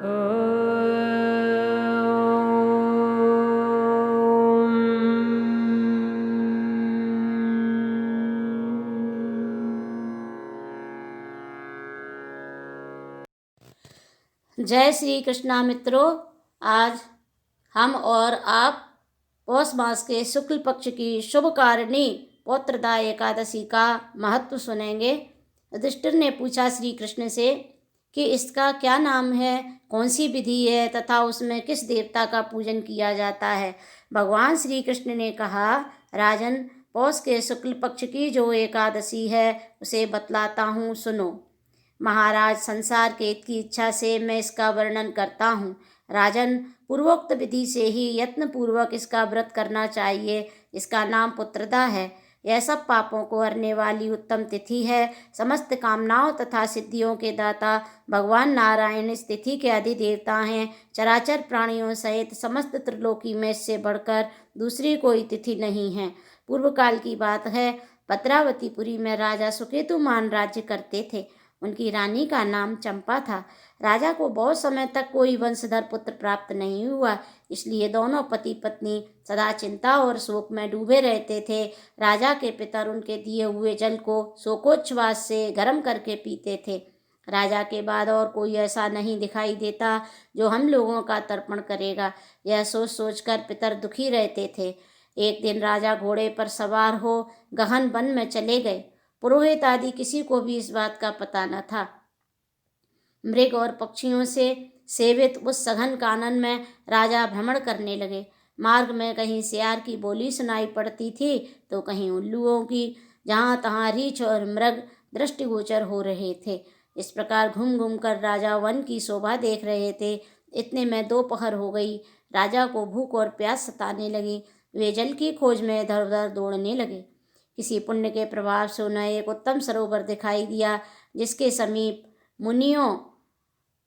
जय श्री कृष्णा मित्रों। आज हम और आप पौष मास के शुक्ल पक्ष की शुभकारिणी पौत्रदा एकादशी का महत्व सुनेंगे। युधिष्ठिर ने पूछा श्री कृष्ण से कि इसका क्या नाम है, कौन सी विधि है तथा उसमें किस देवता का पूजन किया जाता है। भगवान श्री कृष्ण ने कहा, राजन, पौष के शुक्ल पक्ष की जो एकादशी है उसे बतलाता हूँ, सुनो। महाराज, संसार के हित की इच्छा से मैं इसका वर्णन करता हूँ। राजन, पूर्वोक्त विधि से ही यत्न पूर्वक इसका व्रत करना चाहिए। इसका नाम पुत्रदा है। यह सब पापों को हरने वाली उत्तम तिथि है। समस्त कामनाओं तथा सिद्धियों के दाता भगवान नारायण इस तिथि के अधिदेवता हैं। चराचर प्राणियों सहित समस्त त्रिलोकी में इससे बढ़कर दूसरी कोई तिथि नहीं है। पूर्व काल की बात है, भद्रावतीपुरी में राजा सुकेतुमान राज्य करते थे। उनकी रानी का नाम चंपा था। राजा को बहुत समय तक कोई वंशधर पुत्र प्राप्त नहीं हुआ, इसलिए दोनों पति पत्नी सदा चिंता और शोक में डूबे रहते थे। राजा के पितर उनके दिए हुए जल को शोकोच्छ्वास से गर्म करके पीते थे। राजा के बाद और कोई ऐसा नहीं दिखाई देता जो हम लोगों का तर्पण करेगा, यह सोच सोचकर पितर दुखी रहते थे। एक दिन राजा घोड़े पर सवार हो गहन वन में चले गए। पुरोहित आदि किसी को भी इस बात का पता न था। मृग और पक्षियों से सेवित उस सघन कानन में राजा भ्रमण करने लगे। मार्ग में कहीं सियार की बोली सुनाई पड़ती थी तो कहीं उल्लुओं की। जहाँ तहाँ रीछ और मृग दृष्टिगोचर हो रहे थे। इस प्रकार घूम घूम कर राजा वन की शोभा देख रहे थे। इतने में दोपहर हो गई। राजा को भूख और प्यास सताने लगी। वे जल की खोज में इधर उधर दौड़ने लगे। किसी पुण्य के प्रभाव से उन्हें एक उत्तम सरोवर दिखाई दिया, जिसके समीप मुनियों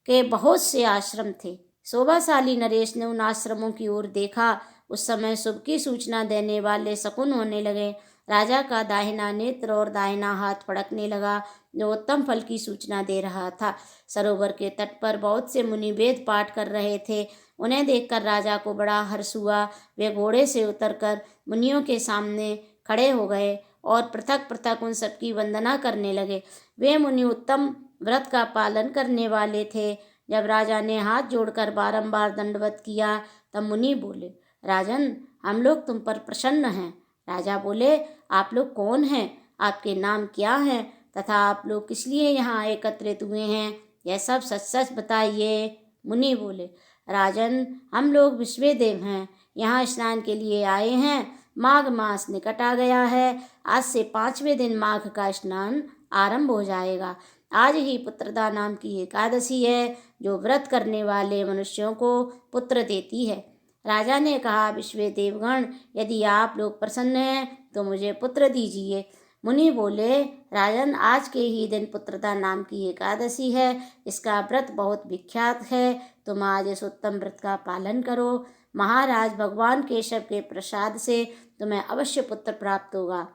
के बहुत से आश्रम थे। शोभाशाली नरेश ने उन आश्रमों की ओर देखा। उस समय शुभ की सूचना देने वाले शकुन होने लगे। राजा का दाहिना नेत्र और दाहिना हाथ फड़कने लगा, जो उत्तम फल की सूचना दे रहा था। सरोवर के तट पर बहुत से मुनि वेद पाठ कर रहे थे। उन्हें देखकर राजा को बड़ा हर्ष हुआ। वे घोड़े से उतरकर मुनियों के सामने खड़े हो गए और पृथक पृथक उन सबकी वंदना करने लगे। वे मुनि उत्तम व्रत का पालन करने वाले थे। जब राजा ने हाथ जोड़कर बारंबार दंडवत किया तब मुनि बोले, राजन, हम लोग तुम पर प्रसन्न हैं। राजा बोले, आप लोग कौन हैं, आपके नाम क्या हैं तथा आप लोग किस लिए यहाँ एकत्रित हुए हैं, यह सब सच सच बताइए। मुनि बोले, राजन, हम लोग विश्वेदेव हैं, यहाँ स्नान के लिए आए हैं। माघ मास निकट आ गया है। आज से 5वें दिन माघ का स्नान आरंभ हो जाएगा। आज ही पुत्रदा नाम की एकादशी है, जो व्रत करने वाले मनुष्यों को पुत्र देती है। राजा ने कहा, विश्वे देवगण, यदि आप लोग प्रसन्न हैं तो मुझे पुत्र दीजिए। मुनि बोले, राजन, आज के ही दिन पुत्रदा नाम की एकादशी है। इसका व्रत बहुत विख्यात है। तुम आज इस उत्तम व्रत का पालन करो। महाराज, भगवान केशव के प्रसाद से तुम्हें अवश्य पुत्र प्राप्त होगा।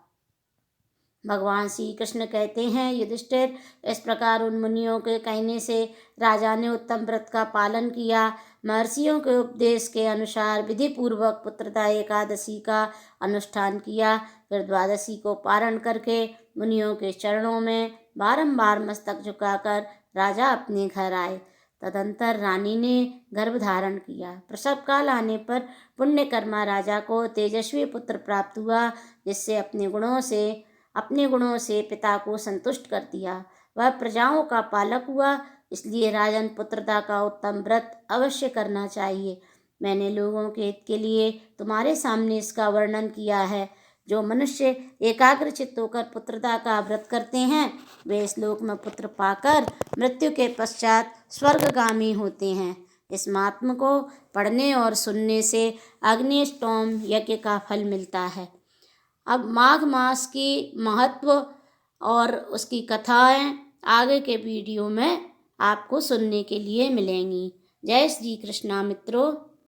भगवान श्री कृष्ण कहते हैं, युधिष्ठिर, इस प्रकार उन मुनियों के कहने से राजा ने उत्तम व्रत का पालन किया। महर्षियों के उपदेश के अनुसार विधि पूर्वक पुत्रदा एकादशी का अनुष्ठान किया। फिर द्वादशी को पारण करके मुनियों के चरणों में बारंबार मस्तक झुकाकर राजा अपने घर आए। तदंतर रानी ने गर्भ धारण किया। प्रसव काल आने पर पुण्यकर्मा राजा को तेजस्वी पुत्र प्राप्त हुआ, जिससे अपने गुणों से पिता को संतुष्ट कर दिया। वह प्रजाओं का पालक हुआ। इसलिए राजन, पुत्रदा का उत्तम व्रत अवश्य करना चाहिए। मैंने लोगों के हित के लिए तुम्हारे सामने इसका वर्णन किया है। जो मनुष्य एकाग्रचित्त होकर पुत्रदा का व्रत करते हैं, वे इस लोक में पुत्र पाकर मृत्यु के पश्चात स्वर्गगामी होते हैं। इस महात्म को पढ़ने और सुनने से अग्निष्टोम यज्ञ का फल मिलता है। अब माघ मास की महत्व और उसकी कथाएं आगे के वीडियो में आपको सुनने के लिए मिलेंगी। जय श्री कृष्णा मित्रों।